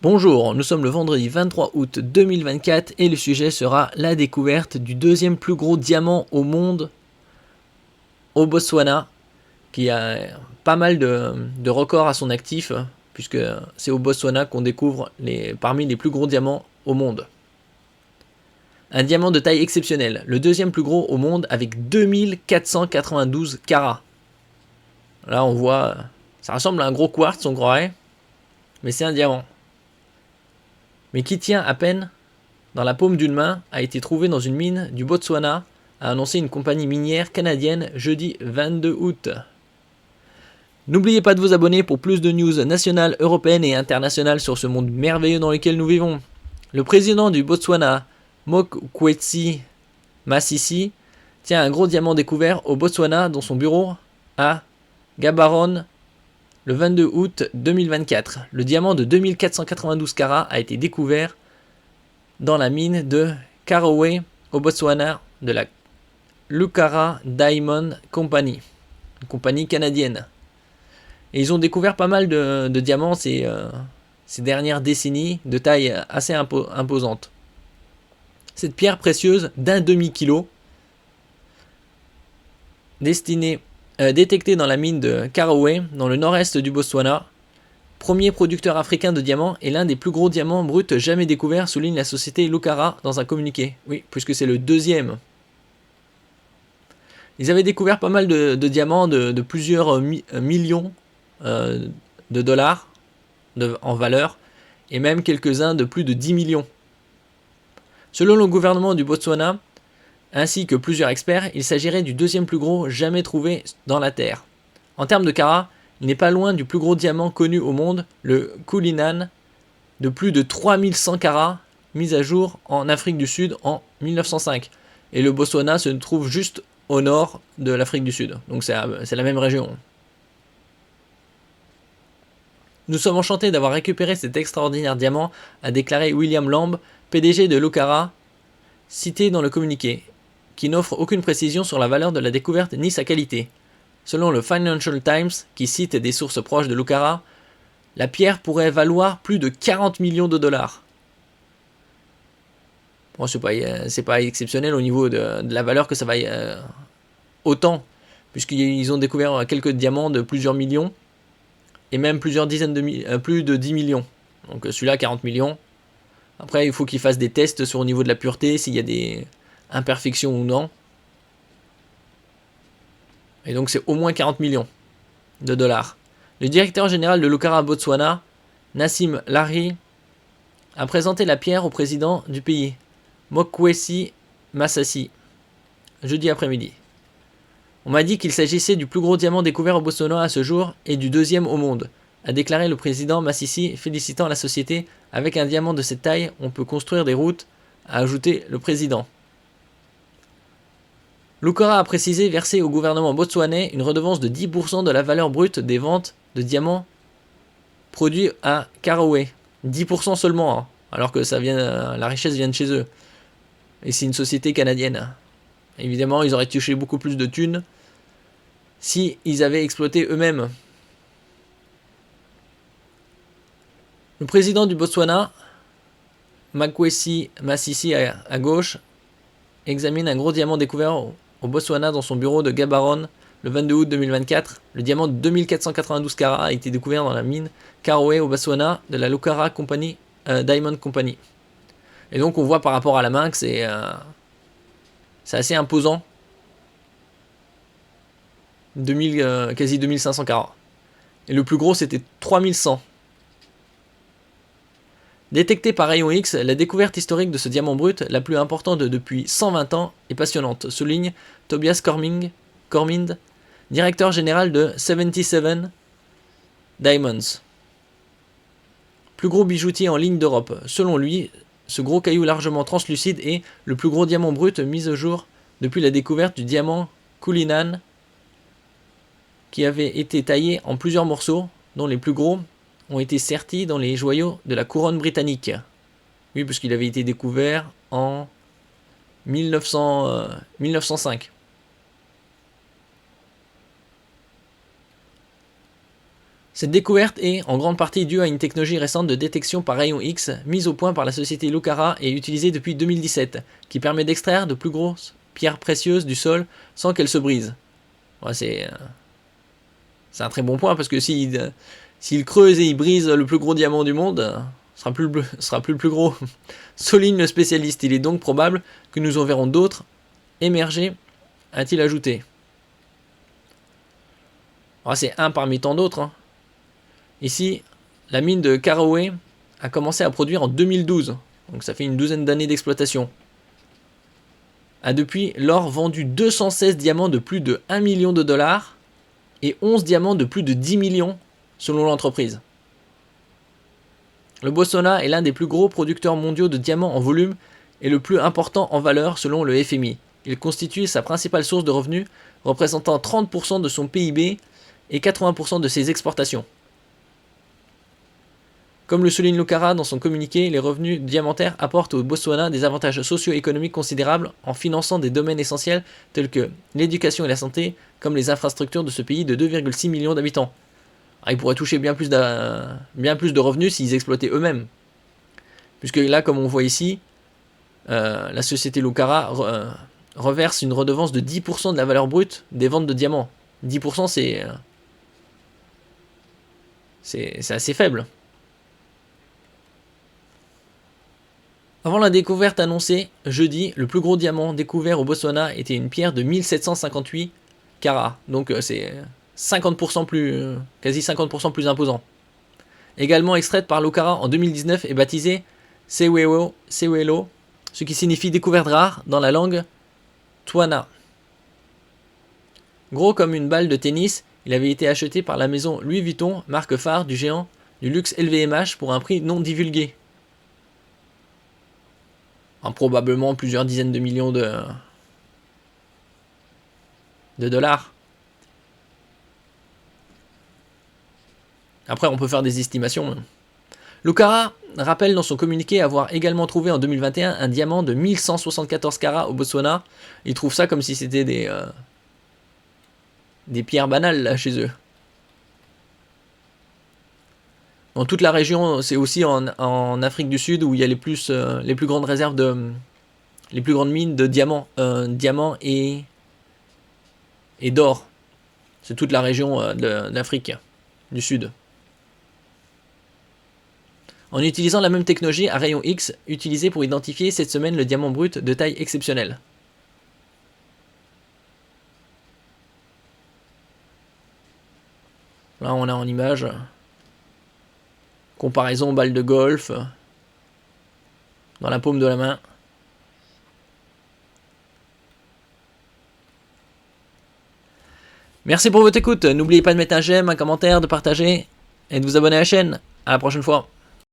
Bonjour, nous sommes le vendredi 23 août 2024 et le sujet sera la découverte du deuxième plus gros diamant au monde au Botswana, qui a pas mal de records à son actif, puisque c'est au Botswana qu'on découvre parmi les plus gros diamants au monde. Un diamant de taille exceptionnelle, le deuxième plus gros au monde avec 2492 carats. Là on voit, ça ressemble à un gros quartz on croirait, mais c'est un diamant. Mais qui tient à peine dans la paume d'une main, a été trouvé dans une mine du Botswana, a annoncé une compagnie minière canadienne jeudi 22 août. N'oubliez pas de vous abonner pour plus de news nationales, européennes et internationales sur ce monde merveilleux dans lequel nous vivons. Le président du Botswana, Mokgweetsi Masisi, tient un gros diamant découvert au Botswana dans son bureau à Gaborone le 22 août 2024. Le diamant de 2492 carats a été découvert dans la mine de Karowe au Botswana de la Lucara Diamond Company, une compagnie canadienne. Et ils ont découvert pas mal de diamants ces dernières décennies, de taille assez imposante. Cette pierre précieuse d'un demi-kilo, détectée dans la mine de Karowe, dans le nord-est du Botswana, premier producteur africain de diamants et l'un des plus gros diamants bruts jamais découverts, souligne la société Lucara dans un communiqué. Oui, puisque c'est le deuxième. Ils avaient découvert pas mal de diamants de plusieurs millions de dollars en valeur, et même quelques-uns de plus de 10 millions. Selon le gouvernement du Botswana, ainsi que plusieurs experts, il s'agirait du deuxième plus gros jamais trouvé dans la Terre. En termes de carats, il n'est pas loin du plus gros diamant connu au monde, le Cullinan, de plus de 3100 carats, mis à jour en Afrique du Sud en 1905. Et le Botswana se trouve juste au nord de l'Afrique du Sud, donc c'est la même région. Nous sommes enchantés d'avoir récupéré cet extraordinaire diamant, a déclaré William Lamb, PDG de Lucara, cité dans le communiqué, qui n'offre aucune précision sur la valeur de la découverte ni sa qualité. Selon le Financial Times, qui cite des sources proches de Lucara, la pierre pourrait valoir plus de 40 millions de dollars. Bon, c'est pas exceptionnel au niveau de la valeur que ça va autant, puisqu'ils ont découvert quelques diamants de plusieurs millions, et même plusieurs dizaines plus de 10 millions. Donc celui-là, 40 millions. Après, il faut qu'ils fassent des tests sur au niveau de la pureté, s'il y a des imperfections ou non. Et donc c'est au moins 40 millions de dollars. Le directeur général de Lucara Botswana, Nassim Larry, a présenté la pierre au président du pays, Mokgweetsi Masisi, jeudi après-midi. On m'a dit qu'il s'agissait du plus gros diamant découvert au Botswana à ce jour et du deuxième au monde, a déclaré le président Masisi, félicitant la société. Avec un diamant de cette taille, on peut construire des routes, a ajouté le président. Lucara a précisé verser au gouvernement botswanais une redevance de 10% de la valeur brute des ventes de diamants produits à Karowe. 10% seulement, hein, alors que la richesse vient de chez eux. Et c'est une société canadienne. Évidemment, ils auraient touché beaucoup plus de thunes si ils avaient exploité eux-mêmes. Le président du Botswana, Mokgweetsi Masisi à gauche, examine un gros diamant découvert au Botswana dans son bureau de Gaborone le 22 août 2024. Le diamant de 2492 carats a été découvert dans la mine Karowe au Botswana de la Lucara Diamond Company. Et donc on voit par rapport à la main que c'est assez imposant. Quasi 2500 carats. Et le plus gros c'était 3100. Détectée par rayon X, la découverte historique de ce diamant brut, la plus importante depuis 120 ans, est passionnante, souligne Tobias Cormind, directeur général de 77 Diamonds, plus gros bijoutier en ligne d'Europe. Selon lui, ce gros caillou largement translucide est le plus gros diamant brut mis au jour depuis la découverte du diamant Cullinan, qui avait été taillé en plusieurs morceaux, dont les plus gros ont été sertis dans les joyaux de la couronne britannique. Oui, parce qu'il avait été découvert en 1905. Cette découverte est en grande partie due à une technologie récente de détection par rayon X mise au point par la société Lucara et utilisée depuis 2017, qui permet d'extraire de plus grosses pierres précieuses du sol sans qu'elles se brisent. Ouais, c'est un très bon point parce que s'il creuse et il brise le plus gros diamant du monde, ce sera plus le plus gros. Souligne le spécialiste. Il est donc probable que nous en verrons d'autres émerger, a-t-il ajouté. Ouais, c'est un parmi tant d'autres. Hein. Ici, la mine de Karowe a commencé à produire en 2012, donc ça fait une douzaine d'années d'exploitation. A depuis lors vendu 216 diamants de plus de 1 million de dollars et 11 diamants de plus de 10 millions selon l'entreprise. Le Botswana est l'un des plus gros producteurs mondiaux de diamants en volume et le plus important en valeur selon le FMI. Il constitue sa principale source de revenus, représentant 30% de son PIB et 80% de ses exportations. Comme le souligne Lucara dans son communiqué, les revenus diamantaires apportent au Botswana des avantages socio-économiques considérables en finançant des domaines essentiels tels que l'éducation et la santé, comme les infrastructures de ce pays de 2,6 millions d'habitants. Ils pourraient toucher bien plus de revenus s'ils exploitaient eux-mêmes. Puisque là, comme on voit ici, la société Lucara reverse une redevance de 10% de la valeur brute des ventes de diamants. 10% c'est assez faible. Avant la découverte annoncée, jeudi, le plus gros diamant découvert au Botswana était une pierre de 1758 carats. Donc c'est 50% plus, quasi 50% plus imposant. Également extraite par Lucara en 2019 et baptisée Sewelo, ce qui signifie découverte rare dans la langue Tswana. Gros comme une balle de tennis, il avait été acheté par la maison Louis Vuitton, marque phare du géant du luxe LVMH, pour un prix non divulgué. Probablement plusieurs dizaines de millions de dollars. Après, on peut faire des estimations. Lucara rappelle dans son communiqué avoir également trouvé en 2021 un diamant de 1174 carats au Botswana. Ils trouvent ça comme si c'était des pierres banales là, chez eux. Dans toute la région, c'est aussi en Afrique du Sud où il y a les plus grandes réserves les plus grandes mines de diamants et d'or. C'est toute la région d'Afrique du Sud. En utilisant la même technologie à rayon X utilisée pour identifier cette semaine le diamant brut de taille exceptionnelle. Là, on a en image comparaison balle de golf dans la paume de la main. Merci pour votre écoute. N'oubliez pas de mettre un j'aime, un commentaire, de partager et de vous abonner à la chaîne. À la prochaine fois.